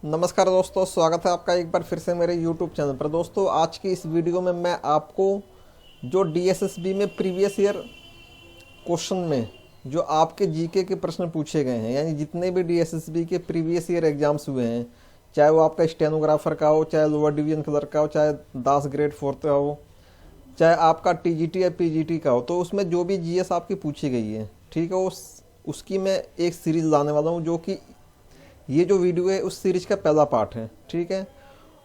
नमस्कार दोस्तों, स्वागत है आपका एक बार फिर से मेरे YouTube चैनल पर। दोस्तों, आज की इस वीडियो में मैं आपको जो DSSB में प्रीवियस ईयर क्वेश्चन में जो आपके जीके के प्रश्न पूछे गए हैं, यानी जितने भी DSSB के प्रीवियस ईयर एग्जाम्स हुए हैं, चाहे वो आपका स्टेनोग्राफर का हो, चाहे लोअर डिवीजन क्लर्क का हो, चाहे दास ग्रेड 4 का हो, चाहे आपका TGT या PGT का हो, तो उसमें जो भी GS आपकी पूछी गई है, ठीक है, उसकी मैं एक सीरीज लाने वाला हूँ, जो कि ये जो वीडियो है उस सीरीज का पहला पार्ट है। ठीक है,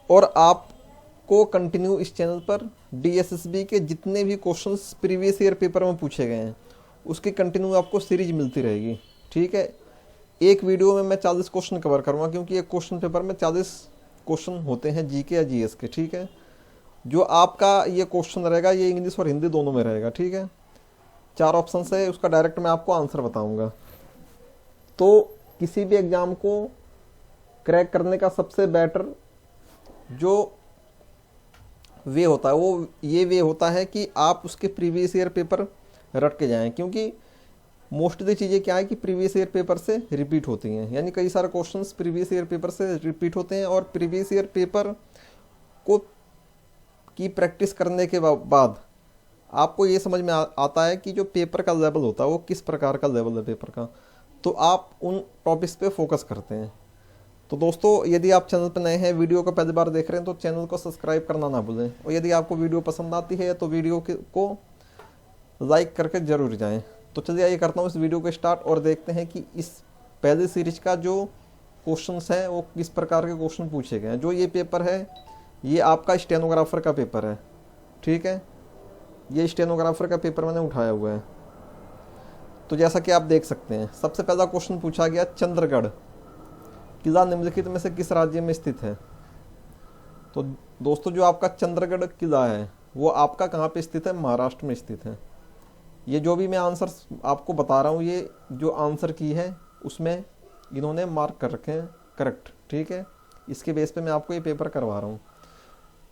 और आपको कंटिन्यू इस चैनल पर DSSB के जितने भी क्वेश्चंस प्रीवियस ईयर पेपर में पूछे गए हैं उसकी कंटिन्यू आपको सीरीज मिलती रहेगी। ठीक है, एक वीडियो में मैं 40 क्वेश्चन कवर करूँगा, क्योंकि एक क्वेश्चन पेपर में 40 क्वेश्चन होते हैं जीके या जीएस के। ठीक है, जो आपका ये क्वेश्चन रहेगा ये इंग्लिश और हिंदी दोनों में रहेगा। ठीक है, 4 ऑप्शन है, उसका डायरेक्ट मैं आपको आंसर बताऊंगा। तो किसी भी एग्जाम को क्रैक करने का सबसे बेटर जो वे होता है वो ये वे होता है कि आप उसके प्रीवियस ईयर पेपर रट के जाएं, क्योंकि मोस्टली चीज़ें क्या है कि प्रीवियस ईयर पेपर से रिपीट होती हैं, यानी कई सारे क्वेश्चंस प्रीवियस ईयर पेपर से रिपीट होते हैं। और प्रीवियस ईयर पेपर को की प्रैक्टिस करने के बाद आपको ये समझ में आता है कि जो पेपर का लेवल होता है वो किस प्रकार का लेवल है पेपर का, तो आप उन टॉपिक्स पे फोकस करते हैं। तो दोस्तों, यदि आप चैनल पर नए हैं, वीडियो को पहली बार देख रहे हैं, तो चैनल को सब्सक्राइब करना ना भूलें, और यदि आपको वीडियो पसंद आती है तो वीडियो को लाइक करके जरूर जाएं। तो चलिए ये करता हूँ इस वीडियो को स्टार्ट, और देखते हैं कि इस पहली सीरीज का जो क्वेश्चंस हैं वो किस प्रकार के क्वेश्चन पूछे गए हैं। जो ये पेपर है ये आपका स्टेनोग्राफर का पेपर है। ठीक है, ये स्टेनोग्राफर का पेपर मैंने उठाया हुआ है। तो जैसा कि आप देख सकते हैं, सबसे पहला क्वेश्चन पूछा गया, चंद्रगढ़ किला निम्नलिखित में से किस राज्य में स्थित है। तो दोस्तों, जो आपका चंद्रगढ़ किला है वो आपका कहाँ पे स्थित है? महाराष्ट्र में स्थित है। ये जो भी मैं आंसर आपको बता रहा हूँ, ये जो आंसर की है उसमें इन्होंने मार्क कर रखे हैं करेक्ट। ठीक है, इसके बेस पे मैं आपको ये पेपर करवा रहा हूँ।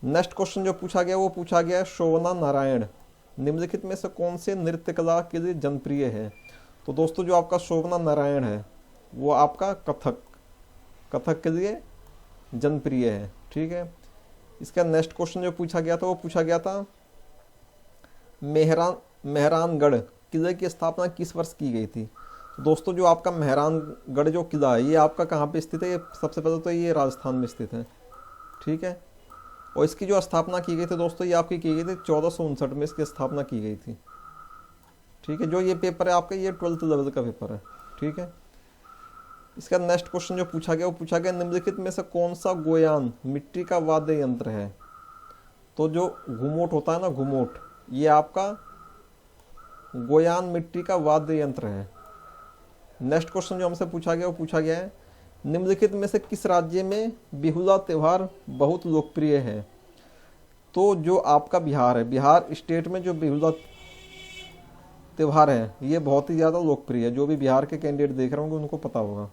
नेक्स्ट क्वेश्चन जो पूछा गया वो पूछा गया, शोभना नारायण निम्नलिखित में से कौन से नृत्य कला के लिए जनप्रिय है। तो दोस्तों, जो आपका शोभना नारायण है वो आपका कथक के लिए जनप्रिय है। ठीक है, इसका नेक्स्ट क्वेश्चन जो पूछा गया था वो पूछा गया था, मेहरानगढ़ किले की स्थापना किस वर्ष की गई थी। तो दोस्तों, जो आपका मेहरानगढ़ जो किला है ये आपका कहाँ पे स्थित है? ये सबसे पहले तो ये राजस्थान में स्थित है। ठीक है, और इसकी जो स्थापना की गई थी दोस्तों, ये आपकी की गई थी 1459 में इसकी स्थापना की गई थी। ठीक है, जो ये पेपर है आपका ये 12th लेवल का पेपर है। ठीक है, इसका नेक्स्ट क्वेश्चन जो पूछा गया वो पूछा गया, निम्नलिखित में से कौन सा गोयान मिट्टी का वाद्य यंत्र है। तो जो घुमोट होता है ना, घुमोट, ये आपका गोयान मिट्टी का वाद्य यंत्र है। नेक्स्ट क्वेश्चन जो हमसे पूछा गया वो पूछा गया है, निम्नलिखित में से किस राज्य में बिहुला त्यौहार बहुत लोकप्रिय है। तो जो आपका बिहार है, बिहार स्टेट में जो बिहुला त्यौहार है ये बहुत ही ज़्यादा लोकप्रिय है। जो भी बिहार के कैंडिडेट देख रहे होंगे उनको पता होगा।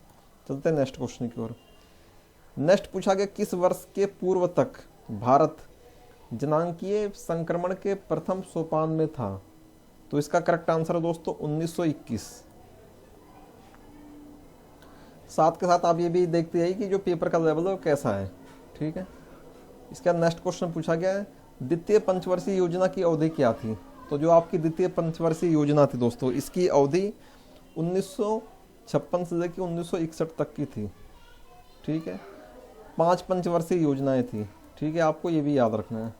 चलते हैं नेक्स्ट क्वेश्चन की ओर। नेक्स्ट पूछा गया, किस वर्ष के पूर्व तक भारत जनांकीय संक्रमण के प्रथम सोपान में था। तो इसका करेक्ट आंसर है दोस्तों 1921। साथ के साथ आप ये भी देखते हैं कि जो पेपर का लेवल है वो कैसा है। ठीक है, इसका नेक्स्ट क्वेश्चन पूछा गया है, द्वितीय पंचवर्षीय योजना की अवधि क्या थी। तो जो आपकी द्वितीय पंचवर्षीय योजना थी दोस्तों, इसकी अवधि 1956 से लेकर 1961 तक की थी। ठीक है, 5 पंचवर्षीय योजनाएं थी। ठीक है, आपको ये भी याद रखना है,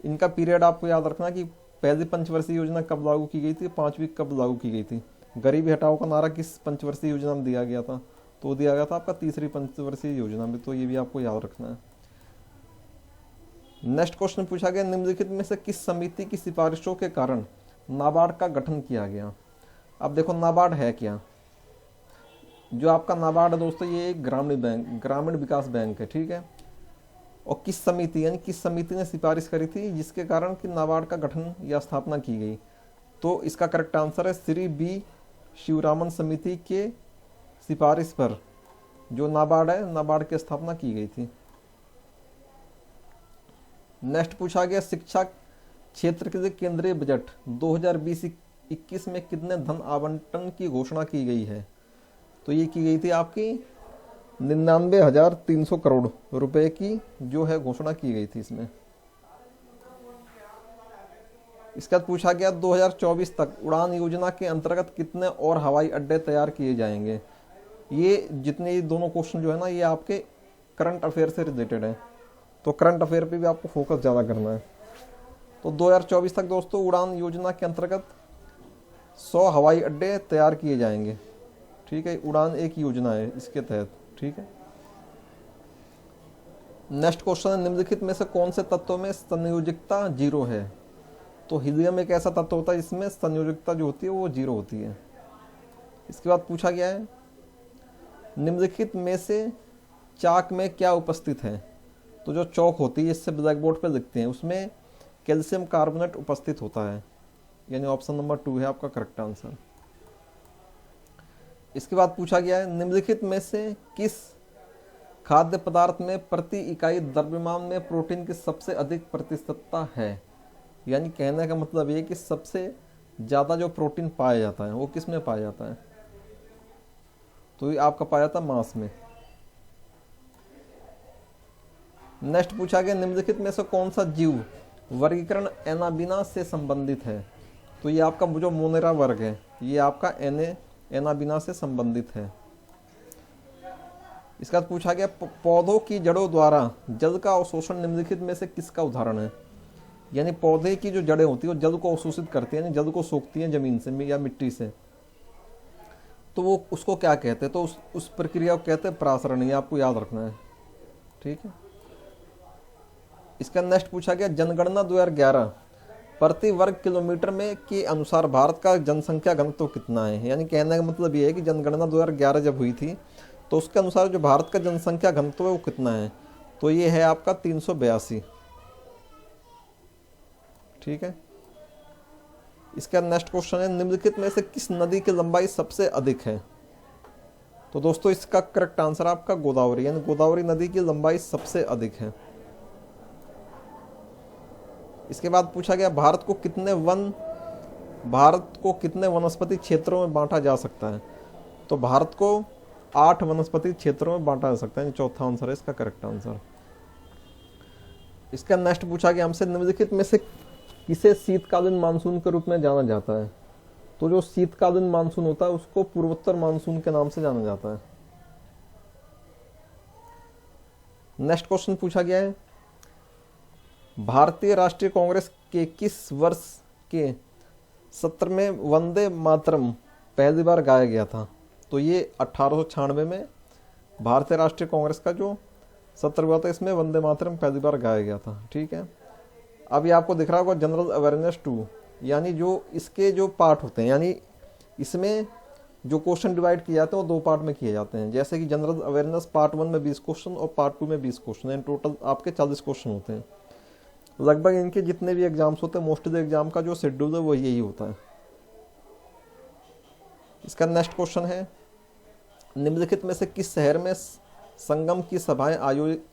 इनका पीरियड आपको याद रखना कि पहली पंचवर्षीय योजना कब लागू की गई थी, 5वीं कब लागू की गई थी। गरीबी हटाओ का नारा किस पंचवर्षीय योजना में दिया गया था। तो दिया गया था आपका तीसरी पंचवर्षीय योजना में। तो ये भी आपको याद रखना है। नेक्स्ट क्वेश्चन पूछा गया, निम्नलिखित में से किस समिति की सिफारिशों के कारण नाबार्ड का गठन किया गया। अब देखो नाबार्ड है क्या। जो आपका नाबार्ड है दोस्तों ये एक ग्रामीण विकास बैंक है। ठीक है, और किस समिति यानी किस समिति ने सिफारिश करी थी जिसके कारण कि नाबार्ड का गठन या स्थापना की गई। तो इसका करेक्ट आंसर है श्री बी शिवरामन समिति के सिफारिश पर जो नाबार्ड है, नाबार्ड की स्थापना की गई थी। नेक्स्ट पूछा गया, शिक्षा क्षेत्र के लिए केंद्रीय बजट 2020-21 में कितने धन आवंटन की घोषणा की गई है। तो ये की गई थी आपकी 99,300 करोड़ रुपए की जो है घोषणा की गई थी इसमें। इसके बाद पूछा गया 2024 तक उड़ान योजना के अंतर्गत कितने और हवाई अड्डे तैयार किए जाएंगे। ये जितने ये दोनों क्वेश्चन जो है ना, ये आपके करंट अफेयर से रिलेटेड है, तो करंट अफेयर पे भी आपको फोकस ज़्यादा करना है। तो 2024 तक दोस्तों उड़ान योजना के अंतर्गत 100 हवाई अड्डे तैयार किए जाएंगे। ठीक है, उड़ान एक योजना है इसके तहत। ठीक है, नेक्स्ट क्वेश्चन है निम्नलिखित में से कौन से तत्वों में संयोजकता 0 है। तो हीलियम एक ऐसा तत्व होता है जिसमें संयोजकता जो होती है वो 0 होती है। इसके बाद पूछा गया है निम्नलिखित में से चाक में क्या उपस्थित है। तो जो चौक होती है इससे ब्लैक बोर्ड पर लिखते हैं, उसमें कैल्शियम कार्बोनेट उपस्थित होता है, यानी ऑप्शन नंबर 2 है आपका करेक्ट आंसर। इसके बाद पूछा गया है निम्नलिखित में से किस खाद्य पदार्थ में प्रति इकाई द्रव्यमान में प्रोटीन की सबसे अधिक प्रतिशतता है। यानी कहने का मतलब ये कि सबसे ज़्यादा जो प्रोटीन पाया जाता है वो किस में पाया जाता है। तो ये आपका पाया जाता है मांस में। नेक्स्ट पूछा गया निम्नलिखित में से कौन सा जीव वर्गीकरण एनाबिना से संबंधित है। तो ये आपका जो मोनेरा वर्ग है ये आपका एनाबिना से संबंधित है। इसके बाद पूछा गया पौधों की जड़ों द्वारा जल का अवशोषण निम्नलिखित में से किसका उदाहरण है। यानी पौधे की जो जड़ें होती है वो जल को अवशोषित करती है, यानी जल को सोखती हैं जमीन से या मिट्टी से, तो वो उसको क्या कहते हैं। तो उस प्रक्रिया को कहते हैं प्रासरण। ये आपको याद रखना है। ठीक है, इसका नेक्स्ट पूछा गया जनगणना 2011 प्रति वर्ग किलोमीटर में के अनुसार भारत का जनसंख्या घनत्व कितना है। यानी कहने का मतलब ये है कि जनगणना 2011 जब हुई थी तो उसके अनुसार जो भारत का जनसंख्या घनत्व है वो कितना है। तो ये है आपका 382। ठीक है, इसका नेक्स्ट क्वेश्चन है निम्नलिखित में से किस नदी की लंबाई सबसे अधिक है। तो दोस्तों इसका करेक्ट आंसर आपका गोदावरी, यानी गोदावरी नदी की लंबाई सबसे अधिक है। इसके बाद पूछा गया भारत को कितने वनस्पति क्षेत्रों में बांटा जा सकता है। तो भारत को 8 वनस्पति क्षेत्रों में बांटा जा सकता है, चौथा आंसर है इसका करेक्ट आंसर। इसका नेक्स्ट पूछा गया हमसे निम्नलिखित में से किसे शीतकालीन मानसून के रूप में जाना जाता है। तो जो शीतकालीन मानसून होता है उसको पूर्वोत्तर मानसून के नाम से जाना जाता है। नेक्स्ट क्वेश्चन पूछा गया है भारतीय राष्ट्रीय कांग्रेस के किस वर्ष के सत्र में वंदे मातरम पहली बार गाया गया था। तो ये 1896 में भारतीय राष्ट्रीय कांग्रेस का जो सत्र हुआ था इसमें वंदे मातरम पहली बार गाया गया था। ठीक है, अभी आपको दिख रहा होगा जनरल अवेयरनेस 2, यानी जो इसके जो पार्ट होते हैं, यानी इसमें जो क्वेश्चन डिवाइड किए जाते हैं वो 2 पार्ट में किए जाते हैं। जैसे कि जनरल अवेयरनेस पार्ट 1 में 20 क्वेश्चन और पार्ट 2 में 20 क्वेश्चन, इन टोटल आपके 40 क्वेश्चन होते हैं। लगभग इनके जितने भी एग्जाम्स होते हैं मोस्टली एग्जाम का जो शेड्यूल है वो यही होता है। इसका नेक्स्ट क्वेश्चन है निम्नलिखित में से किस शहर में संगम की सभाएं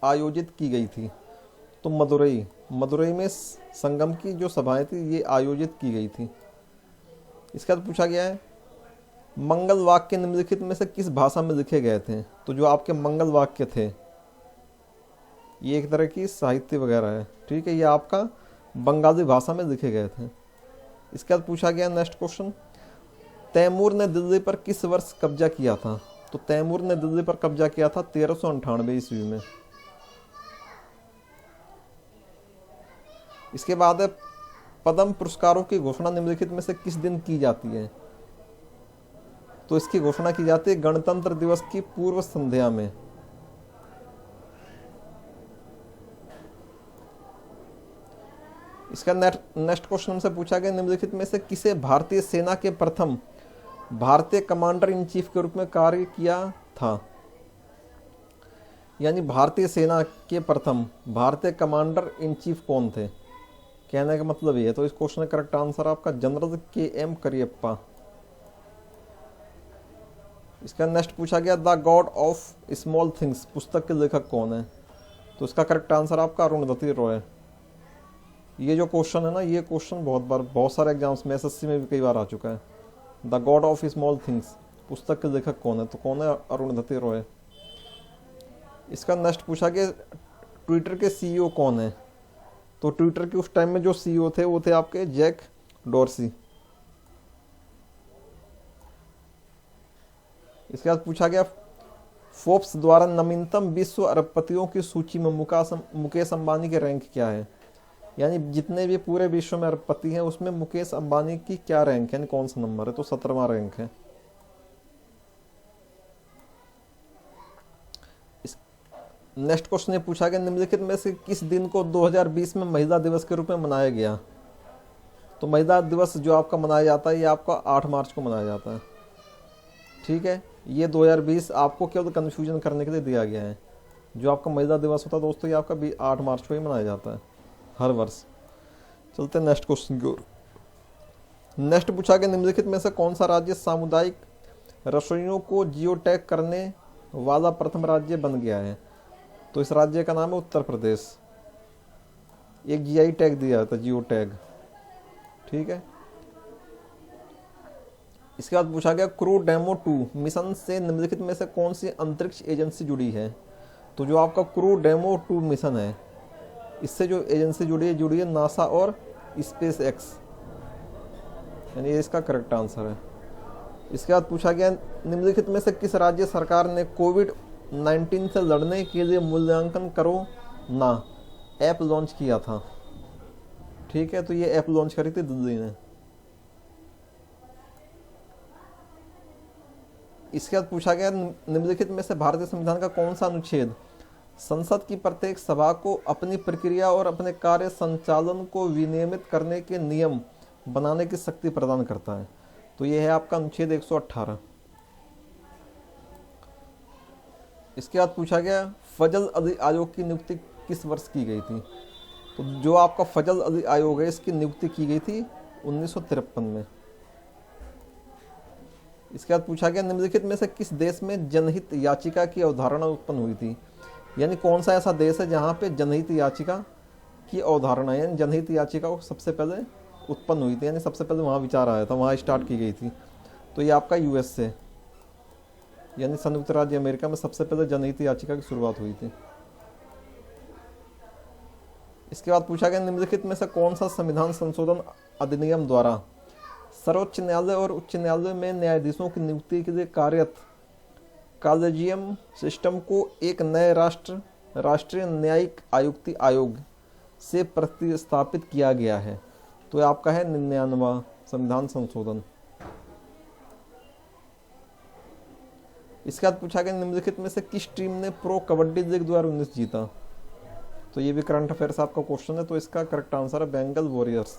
आयोजित की गई थी। तो मदुरई में संगम की जो सभाएं थी ये आयोजित की गई थी। इसके बाद पूछा गया है मंगल वाक्य निम्नलिखित में से किस भाषा में लिखे गए थे। तो जो आपके मंगल वाक्य थे ये एक तरह की साहित्य वगैरह है। ठीक है, ये आपका बंगाली भाषा में लिखे गए थे। इसके बाद पूछा गया नेक्स्ट क्वेश्चन तैमूर ने दिल्ली पर किस वर्ष कब्जा किया था। तो तैमूर ने दिल्ली पर कब्जा किया था 1398 ईस्वी में। इसके बाद है पद्म पुरस्कारों की घोषणा निम्नलिखित में से किस दिन की जाती है। तो इसकी घोषणा की जाती है गणतंत्र दिवस की पूर्व संध्या में। इसका नेक्स्ट क्वेश्चन से पूछा गया निम्नलिखित में से किसे भारतीय सेना के प्रथम भारतीय कमांडर इन चीफ के रूप में कार्य किया था। यानी भारतीय सेना के प्रथम भारतीय कमांडर इन चीफ कौन थे, कहने का मतलब ये है। तो इस क्वेश्चन का करेक्ट आंसर आपका जनरल KM करियप्पा। इसका नेक्स्ट पूछा गया the God of small things पुस्तक के लेखक कौन है। तो इसका करेक्ट आंसर आपका अरुणधति रॉय। ये जो क्वेश्चन है ना, ये क्वेश्चन बहुत सारे एग्जाम्स में SSC में भी कई बार आ चुका है। The God of small things पुस्तक के लेखक कौन है। तो कौन है, अरुणधति रॉय। इसका नेक्स्ट पूछा कि ट्विटर के सीईओ कौन है। तो ट्विटर के उस टाइम में जो सीईओ थे वो थे आपके जैक डॉर्सी। इसके बाद पूछा गया फोर्ब्स द्वारा नवीनतम विश्व अरबपतियों की सूची में मुकेश अंबानी के रैंक क्या है। यानी जितने भी पूरे विश्व में अरबपति हैं उसमें मुकेश अंबानी की क्या रैंक है, यानी कौन सा नंबर है। तो 17वां रैंक है। नेक्स्ट क्वेश्चन ये पूछा गया निम्नलिखित में से किस दिन को 2020 में महिला दिवस के रूप में मनाया गया। तो महिला दिवस जो आपका मनाया जाता है ये आपका 8 मार्च को मनाया जाता है। ठीक है, ये 2020 आपको केवल कन्फ्यूजन करने के लिए दिया गया है। जो आपका महिला दिवस होता है दोस्तों ये आपका 8 मार्च को ही मनाया जाता है हर वर्ष। चलते हैं नेक्स्ट क्वेश्चन की ओर। नेक्स्ट पूछा गया निम्नलिखित में से कौन सा राज्य सामुदायिक रसोइयों को जियो टैग करने वाला प्रथम राज्य बन गया है। तो इस राज्य का नाम है उत्तर प्रदेश। एक जीआई टैग दिया था, जियो टैग। ठीक है, इसके बाद पूछा गया क्रू डेमो 2 मिशन से निम्नलिखित में से कौन सी अंतरिक्ष एजेंसी जुड़ी है। तो जो आपका क्रू डेमो 2 मिशन है इससे जो एजेंसी जुड़ी है नासा और स्पेस एक्स, यानी ये इसका करेक्ट आंसर है। इसके बाद पूछा गया निम्नलिखित में से किस राज्य सरकार ने कोविड-19 से लड़ने के लिए मूल्यांकन करो ना ऐप लॉन्च किया था। ठीक है, तो ये ऐप लॉन्च करी थी दिल्ली ने। इसके बाद पूछा गया निम्नलिखित में से भारतीय संविधान का कौन सा अनुच्छेद संसद की प्रत्येक सभा को अपनी प्रक्रिया और अपने कार्य संचालन को विनियमित करने के नियम बनाने की शक्ति प्रदान करता है। तो यह है आपका अनुच्छेद 118। इसके बाद पूछा गया फजल अली आयोग की नियुक्ति किस वर्ष की गई थी। तो जो आपका फजल अली आयोग है इसकी नियुक्ति की गई थी 1953 में। इसके बाद पूछा गया निम्नलिखित में से किस देश में जनहित याचिका की अवधारणा उत्पन्न हुई थी। यानी कौन सा ऐसा देश है जहां पे जनहित याचिका की अवधारणा यानी जनहित याचिका को सबसे पहले उत्पन्न हुई थी, यानी सबसे पहले वहां विचार आया था, वहां स्टार्ट की गई थी। तो ये आपका यूएस से यानी संयुक्त राज्य अमेरिका में सबसे पहले जनहित याचिका की शुरुआत हुई थी। इसके बाद पूछा गया निम्नलिखित में से कौन सा संविधान संशोधन अधिनियम द्वारा सर्वोच्च न्यायालय और उच्च न्यायालय में न्यायाधीशों की नियुक्ति के लिए कार्यरत कॉलेजियम सिस्टम को एक नए राष्ट्रीय न्यायिक आयुक्ति आयोग से प्रतिस्थापित किया गया है। तो आपका है 99वां संविधान संशोधन। इसके बाद पूछा गया निम्नलिखित में से किस टीम ने प्रो कबड्डी लीग 2019 जीता। तो ये भी करंट अफेयर्स आपका क्वेश्चन है, तो इसका करेक्ट आंसर है बेंगल वॉरियर्स।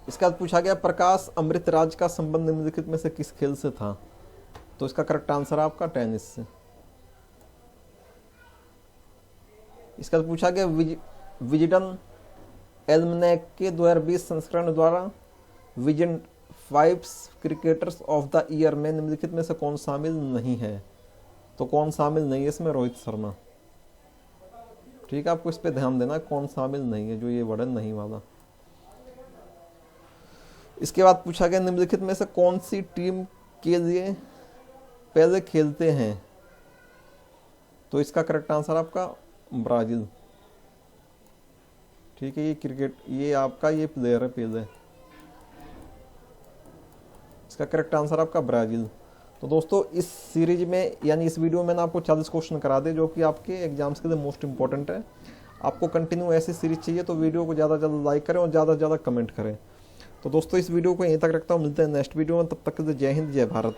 इसके बाद पूछा गया प्रकाश अमृतराज का संबंध निम्नलिखित में से किस खेल से था। तो इसका करेक्ट आंसर है आपका टेनिस से। इसके बाद पूछा गया विजडन एल्मनैक के 2020 संस्करण द्वारा vision 5 cricketers of the year में निम्नलिखित में से कौन शामिल नहीं है। तो कौन शामिल नहीं है इसमें, रोहित शर्मा। ठीक है, आपको इस पे ध्यान देना कौन शामिल नहीं है, जो ये वर्ड नहीं वाला। इसके बाद पूछा गया निम्नलिखित में से कौन सी टीम के लिए पहले खेलते हैं। तो इसका करेक्ट आंसर आपका ब्राजील। ठीक है, ये क्रिकेट ये आपका ये प्लेयर है पहले। इसका करेक्ट आंसर आपका ब्राजील। तो दोस्तों इस सीरीज में यानी इस वीडियो में मैंने आपको 40 क्वेश्चन करा दे जो कि आपके एग्जाम्स के लिए मोस्ट इंपॉर्टेंट है। आपको कंटिन्यू ऐसी सीरीज चाहिए तो वीडियो को ज़्यादा से ज़्यादा लाइक करें और ज़्यादा से ज़्यादा कमेंट करें। तो दोस्तों इस वीडियो को यहीं तक रखता हूँ, मिलते हैं नेक्स्ट वीडियो में, तब तक के लिए जय हिंद जय भारत।